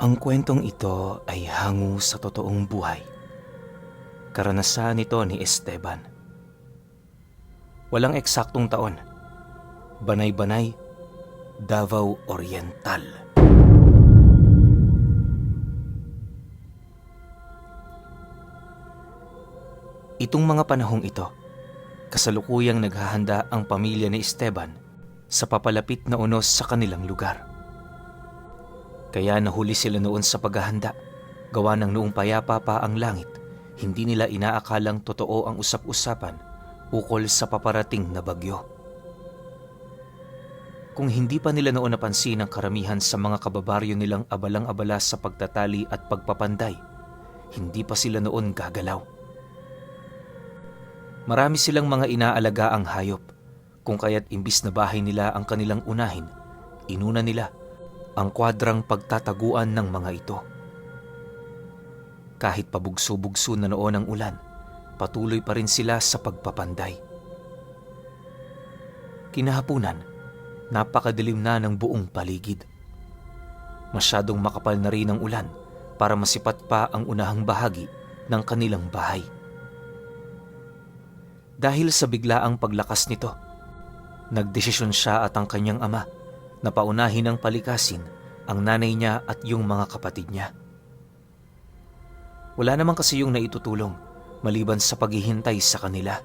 Ang kwentong ito ay hango sa totoong buhay. Karanasan ito ni Esteban. Walang eksaktong taon. Banay-banay, Davao Oriental. Itong mga panahong ito, kasalukuyang naghahanda ang pamilya ni Esteban sa papalapit na unos sa kanilang lugar. Kaya nahuli sila noon sa paghahanda, gawa ng noong payapa pa ang langit, hindi nila inaakalang totoo ang usap-usapan ukol sa paparating na bagyo. Kung hindi pa nila noon napansin ang karamihan sa mga kababaryo nilang abalang-abala sa pagtatali at pagpapanday, hindi pa sila noon gagalaw. Marami silang mga inaalaga ang hayop, kung kaya't imbis na bahay nila ang kanilang unahin, inuna nila ang kwadrang pagtataguan ng mga ito. Kahit pabugso-bugso na noon ang ulan, patuloy pa rin sila sa pagpapanday. Kinahapunan, napakadilim na ng buong paligid. Masyadong makapal na rin ang ulan para masipat pa ang unahang bahagi ng kanilang bahay. Dahil sa biglaang paglakas nito, nagdesisyon siya at ang kanyang ama na paunahin ng palikasin ang nanay niya at yung mga kapatid niya. Wala naman kasi yung naitutulong maliban sa paghihintay sa kanila.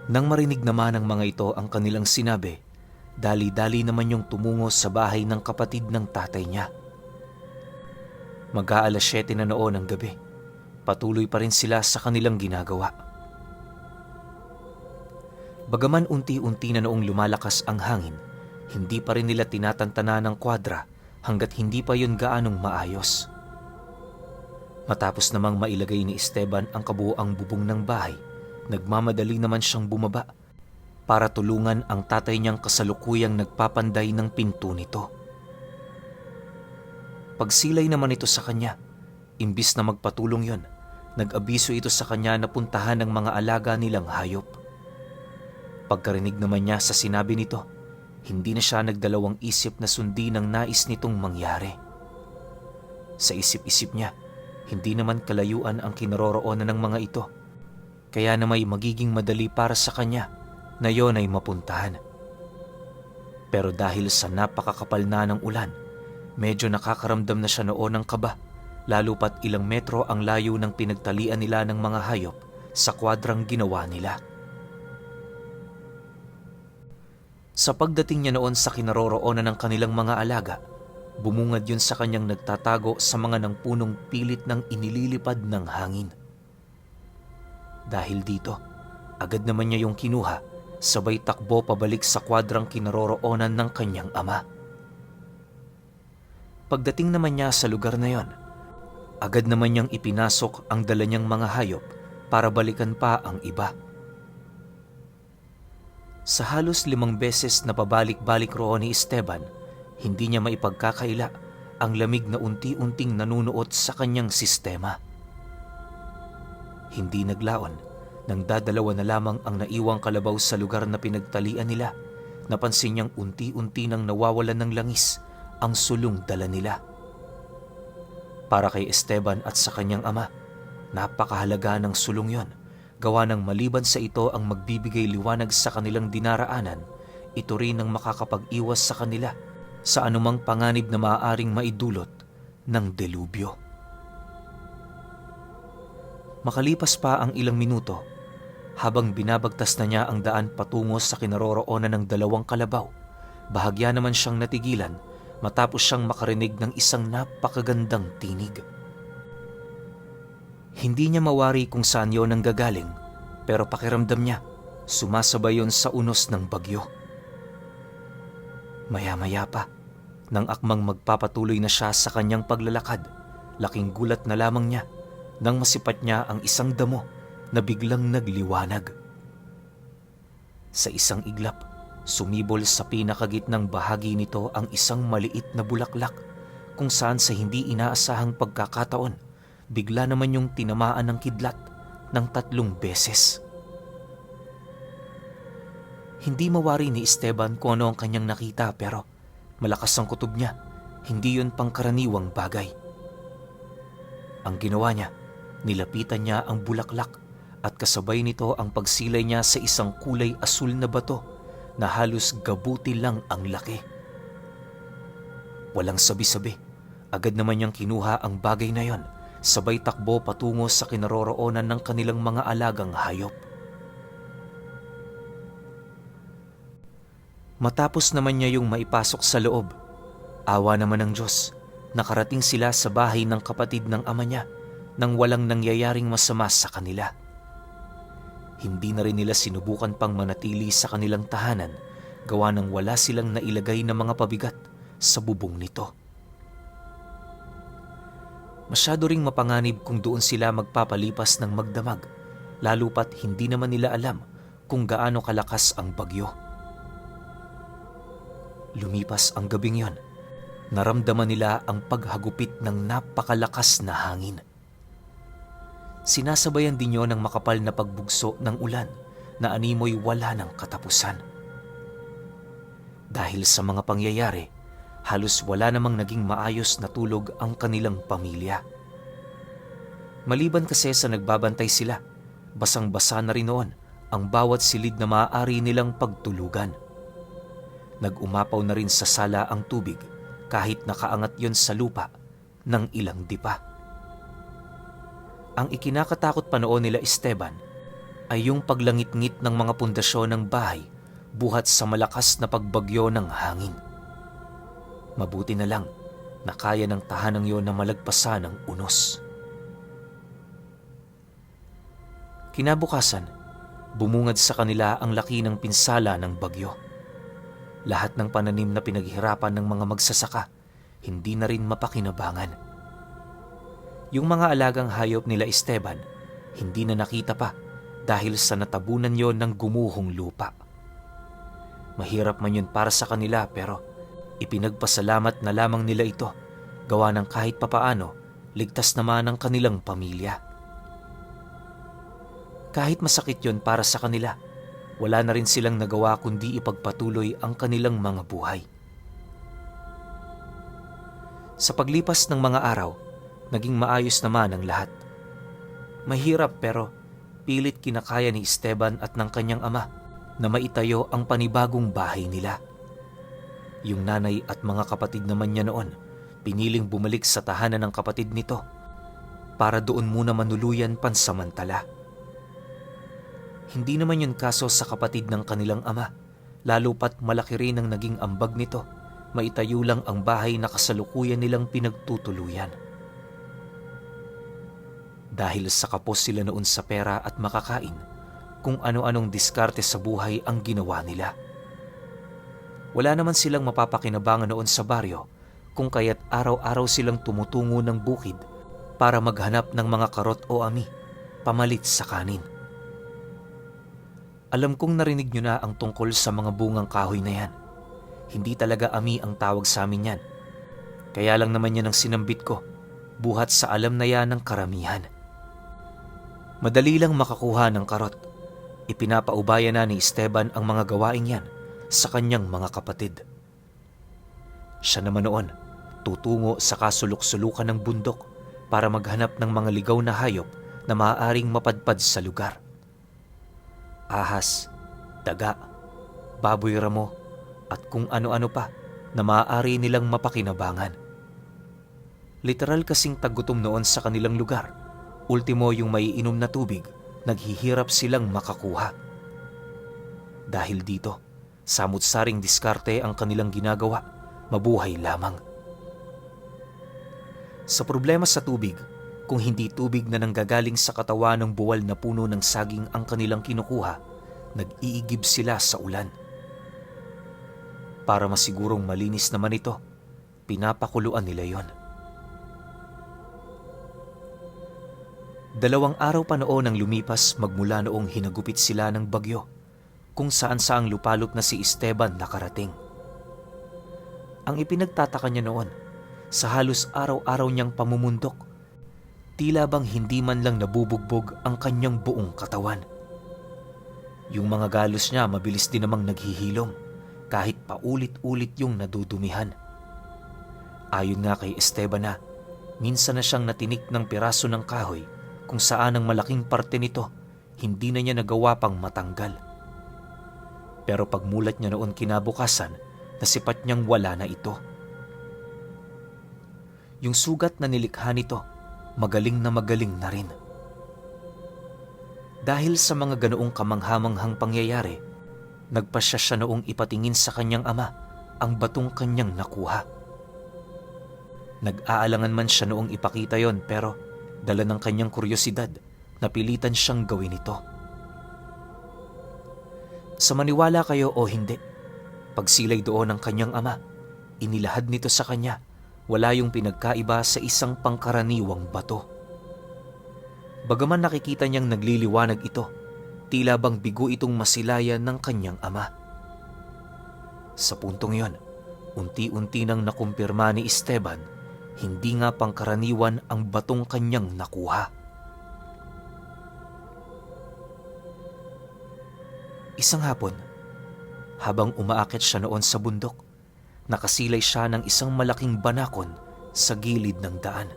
Nang marinig naman ng mga ito ang kanilang sinabi, dali-dali naman yung tumungo sa bahay ng kapatid ng tatay niya. Mag-aalas 7 na noon ng gabi, patuloy pa rin sila sa kanilang ginagawa. Bagaman unti-unti na noong lumalakas ang hangin, hindi pa rin nila tinatantana ng kwadra hanggat hindi pa yun gaanong maayos. Matapos namang mailagay ni Esteban ang kabuoang bubong ng bahay, nagmamadali naman siyang bumaba para tulungan ang tatay niyang kasalukuyang nagpapanday ng pinto nito. Pagsilay naman ito sa kanya, imbis na magpatulong yon, nag-abiso ito sa kanya na puntahan ng mga alaga nilang hayop. Pagkarinig naman niya sa sinabi nito, hindi na siya nagdalawang isip na sundin ang nais nitong mangyari. Sa isip-isip niya, hindi naman kalayuan ang kinaroroonan ng mga ito, kaya na may magiging madali para sa kanya na yon ay mapuntahan. Pero dahil sa napakakapal na ng ulan, medyo nakakaramdam na siya noon ng kaba, lalo pat ilang metro ang layo ng pinagtalian nila ng mga hayop sa kwadrang ginawa nila. Sa pagdating niya noon sa kinaroroonan ng kanilang mga alaga, bumungad yun sa kanyang nagtatago sa mga nangpunong pilit ng inililipad ng hangin. Dahil dito, agad naman niya yung kinuha, sabay takbo pabalik sa kwadrang kinaroroonan ng kanyang ama. Pagdating naman niya sa lugar na yon, agad naman niyang ipinasok ang dala niyang mga hayop para balikan pa ang iba. Sa halos 5 beses na pabalik-balik roon ni Esteban, hindi niya maipagkakaila ang lamig na unti-unting nanunuot sa kanyang sistema. Hindi naglaon, nang dadalawa na lamang ang naiwang kalabaw sa lugar na pinagtalian nila, napansin niyang unti-unti nang nawawalan ng langis ang sulong dala nila. Para kay Esteban at sa kanyang ama, napakahalaga ng sulong yon. Gawa ng maliban sa ito ang magbibigay liwanag sa kanilang dinaraanan, ito rin ang makakapag-iwas sa kanila sa anumang panganib na maaaring maidulot ng delubyo. Makalipas pa ang ilang minuto, habang binabagtas na niya ang daan patungo sa kinaroroonan ng 2 kalabaw, bahagya naman siyang natigilan matapos siyang makarinig ng isang napakagandang tinig. Hindi niya mawari kung saan yon ang gagaling, pero pakiramdam niya, sumasabay yon sa unos ng bagyo. Maya-maya pa, nang akmang magpapatuloy na siya sa kanyang paglalakad, laking gulat na lamang niya nang masipat niya ang isang damo na biglang nagliwanag. Sa isang iglap, sumibol sa pinakagitnang bahagi nito ang isang maliit na bulaklak kung saan sa hindi inaasahang pagkakataon, bigla naman yung tinamaan ng kidlat ng 3 beses. Hindi mawari ni Esteban kung ano ang kanyang nakita pero malakas ang kutob niya Hindi yun pangkaraniwang bagay. Ang ginawa niya, nilapitan niya ang bulaklak at kasabay nito ang pagsilay niya sa isang kulay asul na bato na halos gabuti lang ang laki. Walang sabi-sabi, agad naman niyang kinuha ang bagay na yon, sabay takbo patungo sa kinaroroonan ng kanilang mga alagang hayop. Matapos naman niya yung maipasok sa loob, awa naman ng Diyos, nakarating sila sa bahay ng kapatid ng ama niya nang walang nangyayaring masama sa kanila. Hindi na rin nila sinubukan pang manatili sa kanilang tahanan gawa ng wala silang nailagay na mga pabigat sa bubong nito. Masyado ring mapanganib kung doon sila magpapalipas ng magdamag, lalo pat hindi naman nila alam kung gaano kalakas ang bagyo. Lumipas ang gabing yon, naramdaman nila ang paghagupit ng napakalakas na hangin. Sinasabayan din yon ng makapal na pagbugso ng ulan na animoy wala ng katapusan. Dahil sa mga pangyayari, halos wala namang naging maayos na tulog ang kanilang pamilya. Maliban kasi sa nagbabantay sila, basang-basa na rin noon ang bawat silid na maaari nilang pagtulugan. Nag-umapaw na rin sa sala ang tubig kahit nakaangat yon sa lupa ng ilang dipa. Ang ikinakatakot pa noon nila Esteban ay yung paglangit-ngit ng mga pundasyon ng bahay buhat sa malakas na pagbagyo ng hangin. Mabuti na lang na kaya ng tahanang yon na malagpasan ng unos. Kinabukasan, bumungad sa kanila ang laki ng pinsala ng bagyo. Lahat ng pananim na pinaghirapan ng mga magsasaka, hindi na rin mapakinabangan. Yung mga alagang hayop nila Esteban, hindi na nakita pa dahil sa natabunan yon ng gumuhong lupa. Mahirap man yun para sa kanila pero ipinagpasalamat na lamang nila ito, gawa ng kahit papaano, ligtas naman ang kanilang pamilya. Kahit masakit yon para sa kanila, wala na rin silang nagawa kundi ipagpatuloy ang kanilang mga buhay. Sa paglipas ng mga araw, naging maayos naman ang lahat. Mahirap pero pilit kinakaya ni Esteban at ng kanyang ama na maitayo ang panibagong bahay nila. Yung nanay at mga kapatid naman niya noon, piniling bumalik sa tahanan ng kapatid nito para doon muna manuluyan pansamantala. Hindi naman yun kaso sa kapatid ng kanilang ama, lalo pat malaki rin ang naging ambag nito, maitayo lang ang bahay na kasalukuyan nilang pinagtutuluyan. Dahil sa kapos sila noon sa pera at makakain, kung ano-anong diskarte sa buhay ang ginawa nila. Wala naman silang mapapakinabangan noon sa baryo, kung kaya't araw-araw silang tumutungo ng bukid para maghanap ng mga karot o ami, pamalit sa kanin. Alam kong narinig nyo na ang tungkol sa mga bungang kahoy na yan. Hindi talaga ami ang tawag sa amin yan. Kaya lang naman yan ang sinambit ko, buhat sa alam na yan ng karamihan. Madali lang makakuha ng karot. Ipinapaubaya na ni Esteban ang mga gawaing yan sa kanyang mga kapatid. Siya naman noon, tutungo sa kasulok-sulukan ng bundok para maghanap ng mga ligaw na hayop na maaaring mapadpad sa lugar. Ahas, daga, baboy ramo, at kung ano-ano pa na maaari nilang mapakinabangan. Literal kasing tagutom noon sa kanilang lugar. Ultimo yung maiinom na tubig, naghihirap silang makakuha. Dahil dito, samut-saring diskarte ang kanilang ginagawa, mabuhay lamang. Sa problema sa tubig, kung hindi tubig na nanggagaling sa katawan ng buwal na puno ng saging ang kanilang kinukuha, nag-iigib sila sa ulan. Para masigurong malinis naman ito, pinapakuluan nila yon. 2 araw pa noon ang lumipas magmula noong hinagupit sila ng bagyo, kung saan-saang lupalop na si Esteban nakarating. Ang ipinagtataka niya noon, sa halos araw-araw niyang pamumundok, tila bang hindi man lang nabubugbog ang kanyang buong katawan. Yung mga galos niya mabilis din namang naghihilom kahit paulit-ulit yung nadudumihan. Ayon nga kay Esteban na minsan na siyang natinik ng piraso ng kahoy kung saan ang malaking parte nito hindi na niya nagawa pang matanggal. Pero pagmulat niya noon kinabukasan, nasipat niyang wala na ito. Yung sugat na nilikha nito, magaling na rin. Dahil sa mga ganoong kamanghamanghang pangyayari, nagpasya siya noong ipatingin sa kanyang ama ang batong kanyang nakuha. Nag-aalangan man siya noong ipakita yon, pero dala ng kanyang kuryosidad, napilitan siyang gawin ito. Sa maniwala kayo o hindi, pagsilay doon ng kanyang ama, inilahad nito sa kanya, wala yung pinagkaiba sa isang pangkaraniwang bato. Bagaman nakikita niyang nagliliwanag ito, tila bang bigo itong masilayan ng kanyang ama. Sa puntong yon, unti-unti nang nakumpirma ni Esteban, hindi nga pangkaraniwan ang batong kanyang nakuha. Isang hapon, habang umaakit siya noon sa bundok, nakasilay siya ng isang malaking banakon sa gilid ng daan.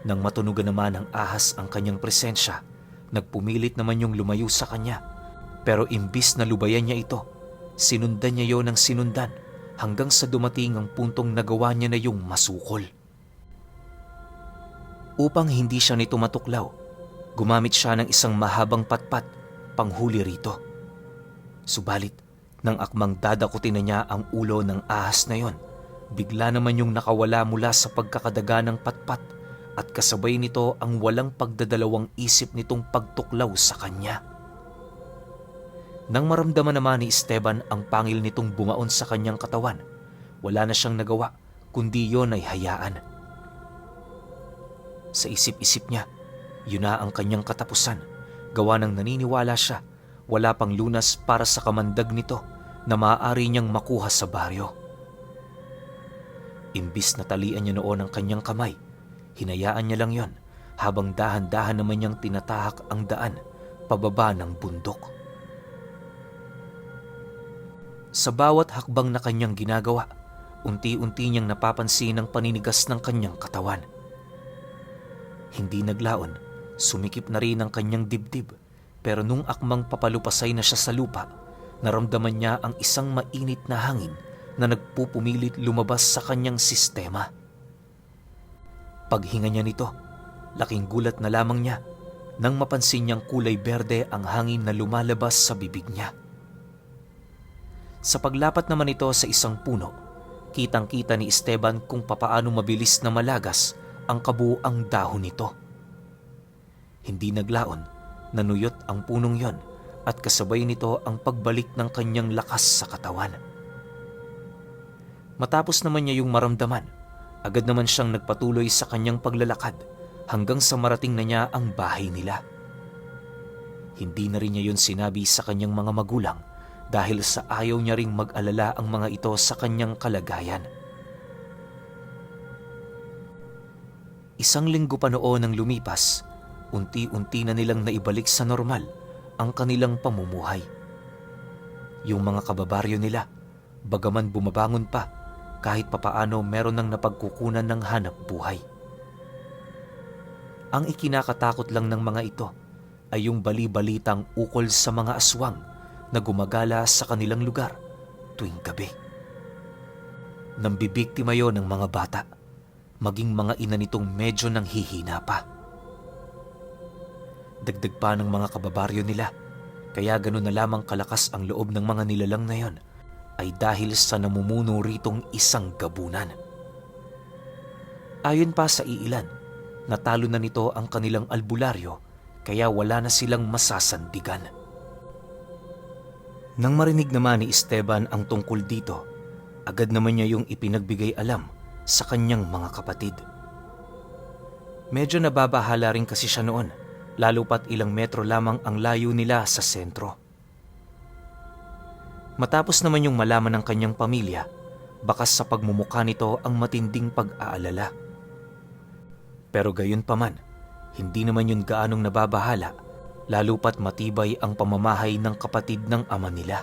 Nang matunugan naman ng ahas ang kanyang presensya, nagpumilit naman yung lumayo sa kanya. Pero imbis na lubayan niya ito, sinundan niya yon ng sinundan hanggang sa dumating ang puntong nagawa niya na yung masukol. Upang hindi siya nito matuklaw, gumamit siya ng isang mahabang patpat panghuli rito. Subalit, nang akmang dadakutin na niya ang ulo ng ahas na yon, bigla naman yung nakawala mula sa pagkakadaga ng patpat at kasabay nito ang walang pagdadalawang isip nitong pagtuklaw sa kanya. Nang maramdaman naman ni Esteban ang pangil nitong bumaon sa kanyang katawan, wala na siyang nagawa kundi yon ay hayaan. Sa isip-isip niya, yun na ang kanyang katapusan, gawa ng naniniwala siya wala pang lunas para sa kamandag nito na maaari niyang makuha sa baryo. Imbis na talian niya noon ang kanyang kamay, hinayaan niya lang yon habang dahan-dahan naman niyang tinatahak ang daan pababa ng bundok. Sa bawat hakbang na kanyang ginagawa, unti-unti niyang napapansin ang paninigas ng kanyang katawan. Hindi naglaon, sumikip na rin ang kanyang dibdib, pero nung akmang papalupasay na siya sa lupa, naramdaman niya ang isang mainit na hangin na nagpupumilit lumabas sa kanyang sistema. Paghinga niya nito, laking gulat na lamang niya nang mapansin niyang kulay berde ang hangin na lumalabas sa bibig niya. Sa paglapat naman ito sa isang puno, kitang-kita ni Esteban kung papaano mabilis na malagas ang kabuuang dahon nito. Hindi naglaon, nanuyot ang punong yon at kasabay nito ang pagbalik ng kanyang lakas sa katawan. Matapos naman niya yung maramdaman, agad naman siyang nagpatuloy sa kanyang paglalakad hanggang sa marating na niya ang bahay nila. Hindi na rin niya yun sinabi sa kanyang mga magulang dahil sa ayaw niya ring mag-alala ang mga ito sa kanyang kalagayan. Isang linggo pa noon ang lumipas, unti-unti na nilang naibalik sa normal ang kanilang pamumuhay. Yung mga kababaryo nila, bagaman bumabangon pa, kahit papaano meron ng napagkukunan ng hanap buhay. Ang ikinakatakot lang ng mga ito ay yung bali-balitang ukol sa mga aswang na gumagala sa kanilang lugar tuwing gabi. Nambibiktima yon ng mga bata, maging mga ina nitong medyo nanghihina pa. Dagdag pa ng mga kababaryo nila, kaya ganun na lamang kalakas ang loob ng mga nilalang na yon ay dahil sa namumuno ritong isang gabunan. Ayon pa sa iilan, natalo na nito ang kanilang albularyo kaya wala na silang masasandigan. Nang marinig naman ni Esteban ang tungkol dito, agad naman niya yung ipinagbigay alam sa kanyang mga kapatid. Medyo nababahala rin kasi siya noon, lalo pat ilang metro lamang ang layo nila sa sentro. Matapos naman yung malaman ng kanyang pamilya, bakas sa pagmumukha nito ang matinding pag-aalala. Pero gayon pa man, hindi naman yun gaanong nababahala, lalo pat matibay ang pamamahay ng kapatid ng ama nila.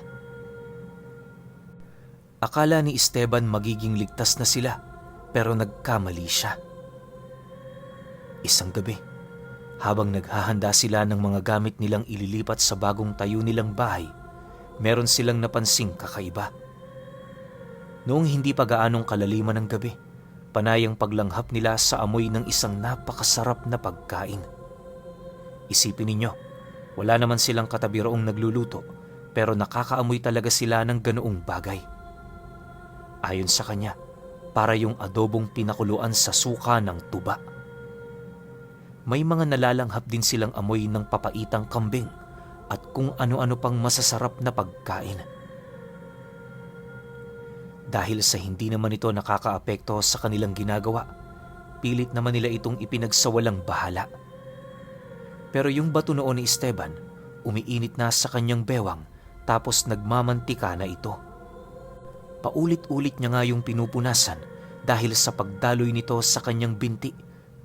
Akala ni Esteban magiging ligtas na sila pero nagkamali siya. Isang gabi, habang naghahanda sila ng mga gamit nilang ililipat sa bagong tayo nilang bahay, meron silang napansing kakaiba. Noong hindi pa gaanong kalaliman ng gabi, panay ang paglanghap nila sa amoy ng isang napakasarap na pagkain. Isipin ninyo, wala naman silang katabiroong nagluluto, pero nakakaamoy talaga sila ng ganoong bagay. Ayon sa kanya, para yung adobong pinakuluan sa suka ng tuba. May mga nalalanghap din silang amoy ng papaitang kambing at kung ano-ano pang masasarap na pagkain. Dahil sa hindi naman ito nakakaapekto sa kanilang ginagawa, pilit naman nila itong ipinagsawalang bahala. Pero yung bato noon ni Esteban, umiinit na sa kanyang bewang tapos nagmamantika na ito. Paulit-ulit niya nga yung pinupunasan dahil sa pagdaloy nito sa kanyang binti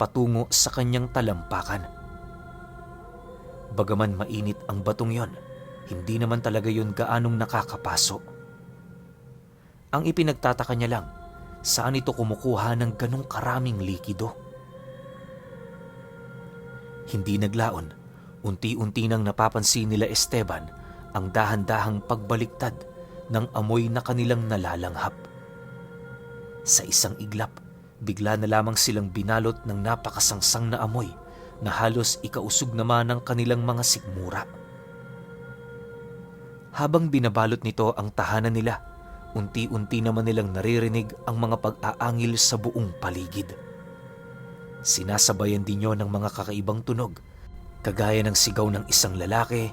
patungo sa kanyang talampakan. Bagaman mainit ang batong yon, hindi naman talaga yon gaanong nakakapaso. Ang ipinagtataka niya lang, saan ito kumukuha ng ganong karaming likido? Hindi naglaon, unti-unti nang napapansin nila Esteban ang dahan-dahang pagbaliktad ng amoy na kanilang nalalanghap. Sa isang iglap, bigla na lamang silang binalot ng napakasangsang na amoy na halos ikausog naman ng kanilang mga sikmura. Habang binabalot nito ang tahanan nila, unti-unti naman nilang naririnig ang mga pag-aangil sa buong paligid. Sinasabayan din yon ng mga kakaibang tunog, kagaya ng sigaw ng isang lalaki,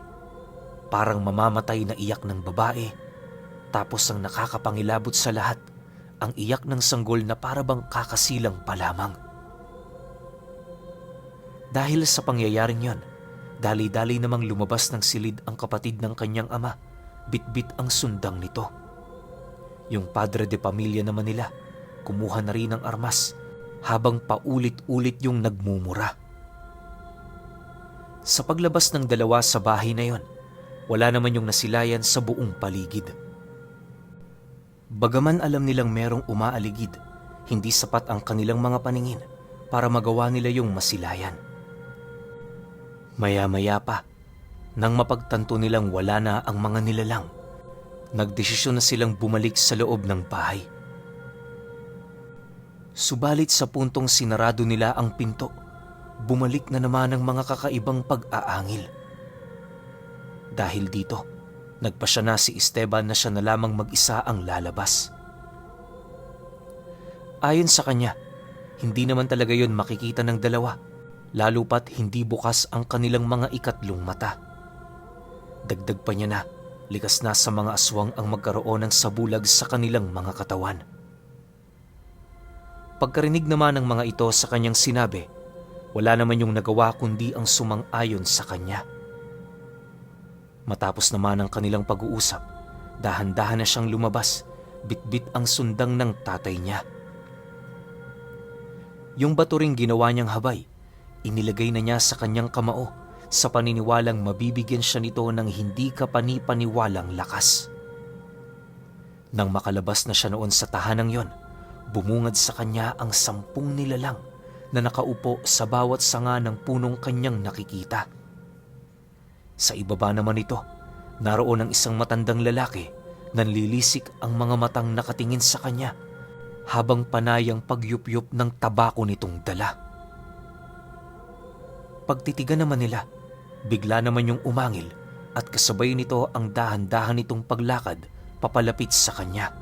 parang mamamatay na iyak ng babae, tapos ang nakakapangilabot sa lahat, ang iyak ng sanggol na parabang kakasilang pa lamang. Dahil sa pangyayaring yon, dali-dali namang lumabas ng silid ang kapatid ng kanyang ama, bitbit ang sundang nito. Yung padre de pamilya naman nila, kumuha na rin ng armas, habang paulit-ulit yung nagmumura. Sa paglabas ng dalawa sa bahay na yon, wala naman yung nasilayan sa buong paligid. Bagaman alam nilang merong umaaligid, hindi sapat ang kanilang mga paningin para magawa nila yung masilayan. Maya-maya pa, nang mapagtanto nilang wala na ang mga nilalang, nagdesisyon na silang bumalik sa loob ng bahay. Subalit sa puntong sinarado nila ang pinto, bumalik na naman ang mga kakaibang pag-aangil. Dahil dito, nagpasya na si Esteban na siya na lamang mag-isa ang lalabas. Ayon sa kanya, hindi naman talaga yon makikita ng dalawa, lalo pat hindi bukas ang kanilang mga ikatlong mata. Dagdag pa niya na, likas na sa mga aswang ang magkaroon ng sabulag sa kanilang mga katawan. Pagkarinig naman ng mga ito sa kanyang sinabi, wala naman yung nagawa kundi ang sumang-ayon sa kanya. Matapos naman ang kanilang pag-uusap, dahan-dahan na siyang lumabas, bitbit ang sundang ng tatay niya. Yung bato ring ginawa niyang habay, inilagay na niya sa kanyang kamao sa paniniwalang mabibigyan siya nito ng hindi kapani-paniwalang lakas. Nang makalabas na siya noon sa tahanang yon, bumungad sa kanya ang 10 nilalang na nakaupo sa bawat sanga ng punong kanyang nakikita. Sa ibaba naman nito, naroon ang isang matandang lalaki, nanlilisik ang mga matang nakatingin sa kanya habang panayang pagyupyup ng tabako nitong dala. Pagtitigan naman nila, bigla naman yung umangil at kasabay nito ang dahan-dahan nitong paglakad papalapit sa kanya.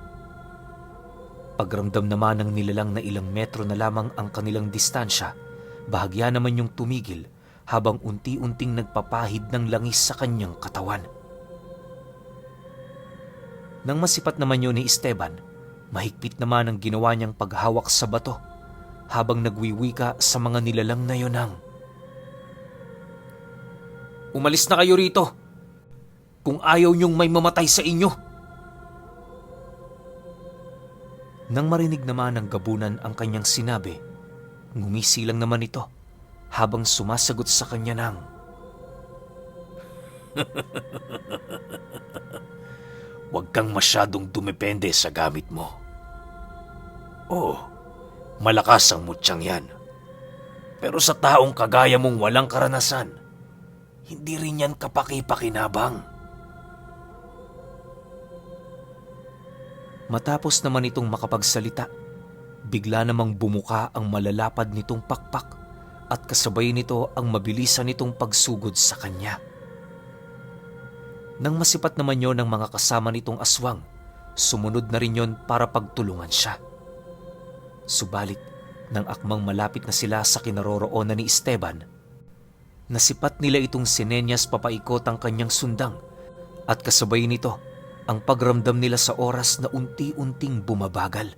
Pagramdam naman ng nilalang na ilang metro na lamang ang kanilang distansya, bahagya naman yung tumigil habang unti-unting nagpapahid ng langis sa kanyang katawan. Nang masipat naman yun ni Esteban, mahigpit naman ang ginawa niyang paghawak sa bato habang nagwiwika sa mga nilalang na yun ng, "Umalis na kayo rito kung ayaw niyong may mamatay sa inyo." Nang marinig naman ng gabunan ang kanyang sinabi, ngumisi lang naman ito habang sumasagot sa kanya ng, "Huwag kang masyadong dumepende sa gamit mo. Oh, Malakas ang mutyang yan. Pero sa taong kagaya mong walang karanasan, hindi rin yan kapaki-pakinabang. Matapos naman itong makapagsalita, bigla namang bumuka ang malalapad nitong pakpak at kasabay nito ang mabilisan nitong pagsugod sa kanya. Nang masipat naman yon ng mga kasama nitong aswang, sumunod na rin yon para pagtulungan siya. Subalit, nang akmang malapit na sila sa kinaroroonan ni Esteban, nasipat nila itong sinenyas papaikot ang kanyang sundang at kasabay nito ang pagramdam nila sa oras na unti-unting bumabagal.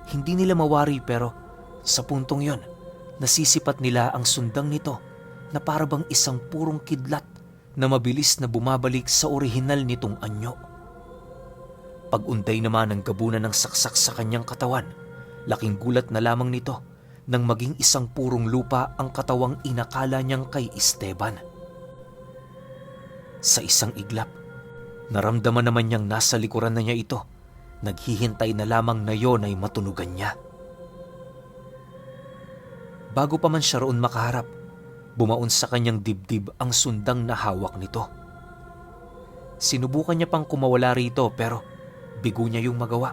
Hindi nila mawari pero sa puntong yon, nasisipat nila ang sundang nito na parabang isang purong kidlat na mabilis na bumabalik sa orihinal nitong anyo. Pag-unday naman ng gabunan ng saksak sa kanyang katawan, laking gulat na lamang nito nang maging isang purong lupa ang katawang inakala niyang kay Esteban. Sa isang iglap, naramdaman naman niyang nasa likuran na niya ito, naghihintay na lamang na yon ay matunugan niya. Bago pa man siya roon makaharap, bumaon sa kanyang dibdib ang sundang na hawak nito. Sinubukan niya pang kumawala rito pero bigo niya yung magawa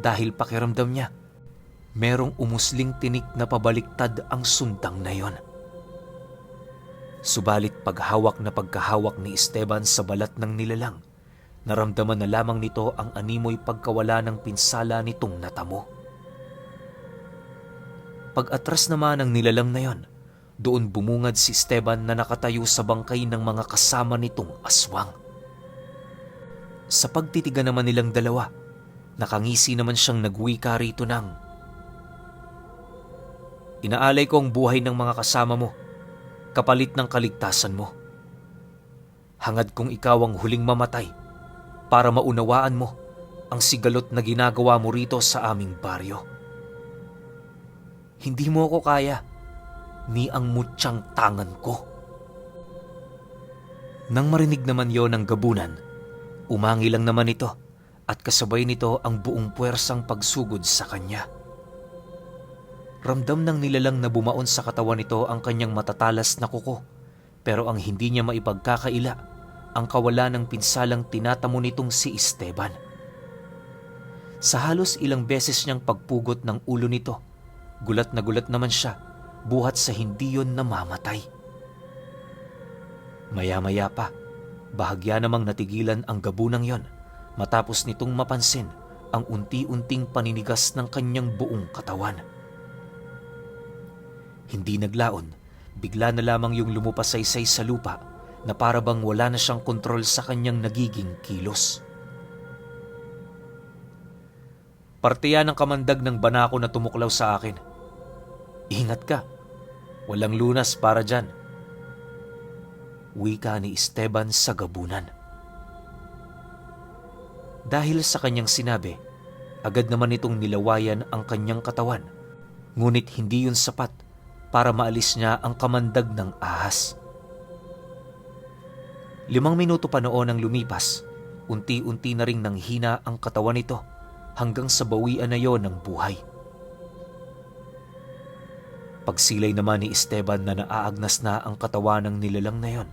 dahil pakiramdam niya merong umusling tinik na pabaliktad ang sundang na yon. Subalit paghawak na pagkahawak ni Esteban sa balat ng nilalang, naramdaman na lamang nito ang animoy pagkawala ng pinsala nitong natamo. Pag-atras naman ng nilalang na yon, doon bumungad si Esteban na nakatayo sa bangkay ng mga kasama nitong aswang. Sa pagtitigan naman nilang dalawa, nakangisi naman siyang nagwika rito ng, "Inaalay ko ang buhay ng mga kasama mo, kapalit ng kaligtasan mo. Hangad kong ikaw ang huling mamatay para maunawaan mo ang sigalot na ginagawa mo rito sa aming baryo. Hindi mo ako kaya, ni ang mutyang tangan ko." Nang marinig naman yon ng gabunan, umangi lang naman ito at kasabay nito ang buong puwersang pagsugod sa kanya. Ramdam ng nilalang na bumaon sa katawan nito ang kanyang matatalas na kuko, pero ang hindi niya maipagkakaila ang kawalan ng pinsalang tinatamo nitong si Esteban. Sa halos ilang beses niyang pagpugot ng ulo nito, gulat naman siya buhat sa hindi yon namamatay. Maya-maya pa, bahagya namang natigilan ang gabunang yon matapos nitong mapansin ang unti-unting paninigas ng kanyang buong katawan. Hindi naglaon, bigla na lamang yung lumupasaysay sa lupa na parabang wala na siyang kontrol sa kanyang nagiging kilos. Parte yan ng kamandag ng banako na tumuklaw sa akin. Ingat ka, walang lunas para dyan. Wika ni Esteban sa gabunan. Dahil sa kanyang sinabi, agad naman itong nilawayan ang kanyang katawan, ngunit hindi yun sapat para maalis niya ang kamandag ng ahas. 5 minuto pa noon ang lumipas, unti-unti na ring nanghina ang katawan nito hanggang sa bawian na yon ng buhay. Pagsilay naman ni Esteban na naaagnas na ang katawan ng nilalang na yon,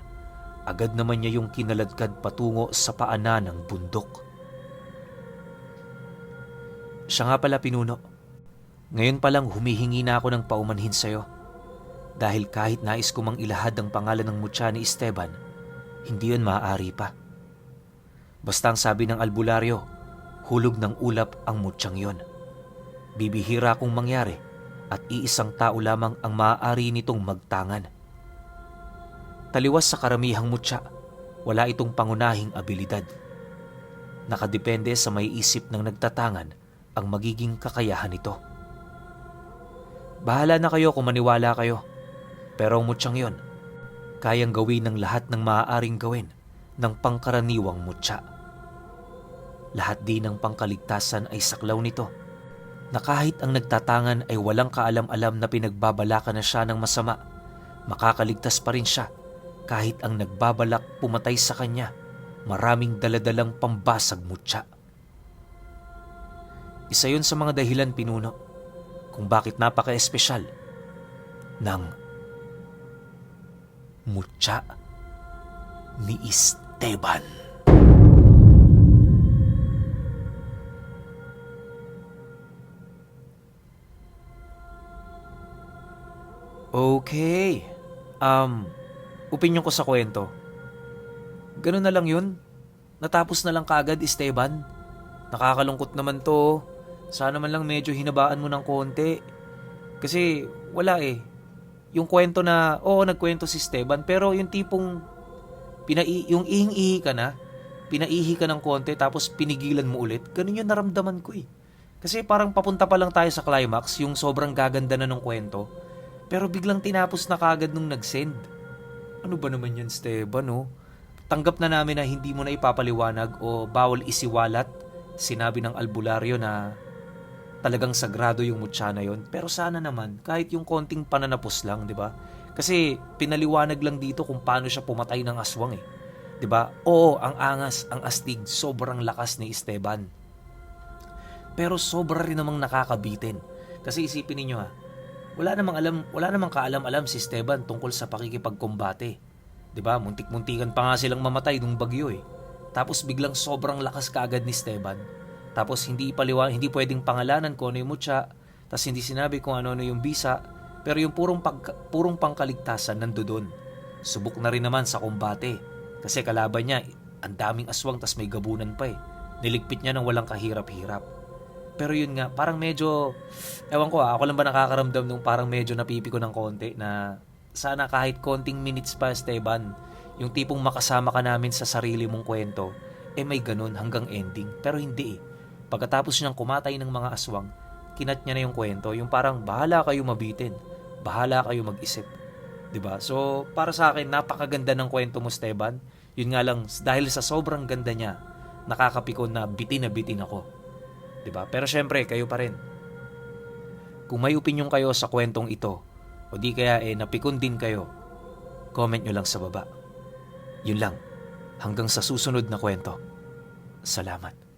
agad naman niya yung kinaladkad patungo sa paanan ng bundok. Siya nga pala, Pinuno. Ngayon palang humihingi na ako ng paumanhin sa'yo. Dahil kahit nais ko mang ilahad ang pangalan ng mutya ni Esteban, hindi yun maaari pa. Basta ang sabi ng albularyo, hulog ng ulap ang mutyang yon. Bibihira kung mangyari at iisang tao lamang ang maaari nitong magtangan. Taliwas sa karamihang mutya, wala itong pangunahing abilidad. Nakadepende sa may isip ng nagtatangan ang magiging kakayahan nito. Bahala na kayo kung maniwala kayo. Pero ang mutyang yon, kayang gawin ng lahat ng maaaring gawin ng pangkaraniwang mutya. Lahat din ng pangkaligtasan ay saklaw nito, na kahit ang nagtatangan ay walang kaalam-alam na pinagbabalakan na siya ng masama, makakaligtas pa rin siya kahit ang nagbabalak pumatay sa kanya, maraming daladalang pambasag mutya. Isa yun sa mga dahilan, Pinuno, kung bakit napaka-espesyal ng mutya ni Esteban. Okay. Opinyon ko sa kwento. Ganun na lang yun. Natapos na lang kaagad, Esteban. Nakakalungkot naman to. Sana man lang medyo hinabaan mo ng konti. Kasi wala eh. Yung kwento na, oo, nagkwento si Esteban, pero yung tipong yung ihing-ihi ka na, pinaihi ka ng konti tapos pinigilan mo ulit, ganun yung naramdaman ko eh. Kasi parang papunta pa lang tayo sa climax, yung sobrang gaganda na ng kwento, pero biglang tinapos na kagad nung nag-send. Ano ba naman yan, Esteban, oh? Tanggap na namin na hindi mo na ipapaliwanag o bawal isiwalat. Sinabi ng albularyo na talagang sagrado yung mutya na yon. Pero sana naman, kahit yung konting pananapos lang, di ba? Kasi pinaliwanag lang dito kung paano siya pumatay ng aswang eh. Di ba? Oo, ang angas, ang astig, sobrang lakas ni Esteban. Pero sobra rin namang nakakabitin. Kasi isipin ninyo ha, wala namang kaalam-alam si Esteban tungkol sa pakikipagkombate. 'Di ba? Muntik-muntikan pa nga silang mamatay nung bagyo eh. Tapos biglang sobrang lakas kaagad ni Esteban. Tapos hindi pwedeng pangalanan kung ano yung mutya, tapos hindi sinabi kung ano yung bisa, pero yung purong pangkaligtasan nandoon. Subok na rin naman sa kombate. Kasi kalaban niya, ang daming aswang tas may gabunan pa eh. Niligpit niya ng walang kahirap-hirap. Pero yun nga, parang medyo, ewan ko ako lang ba nakakaramdam nung parang medyo napipiko ng konti na sana kahit konting minutes pa, Esteban, yung tipong makasama ka namin sa sarili mong kwento, may ganun hanggang ending. Pero hindi eh. Pagkatapos niyang kumatay ng mga aswang, kinat niya na yung kwento, yung parang bahala kayo mabitin, bahala kayo mag-isip. 'Di ba? So, para sa akin, napakaganda ng kwento mo, Esteban. Yun nga lang, dahil sa sobrang ganda niya, nakakapikon na bitin ako. 'Di ba? Pero syempre, kayo pa rin. Kung may opinyon kayo sa kwentong ito, o di kaya napikon din kayo, comment nyo lang sa baba. Yun lang. Hanggang sa susunod na kwento. Salamat.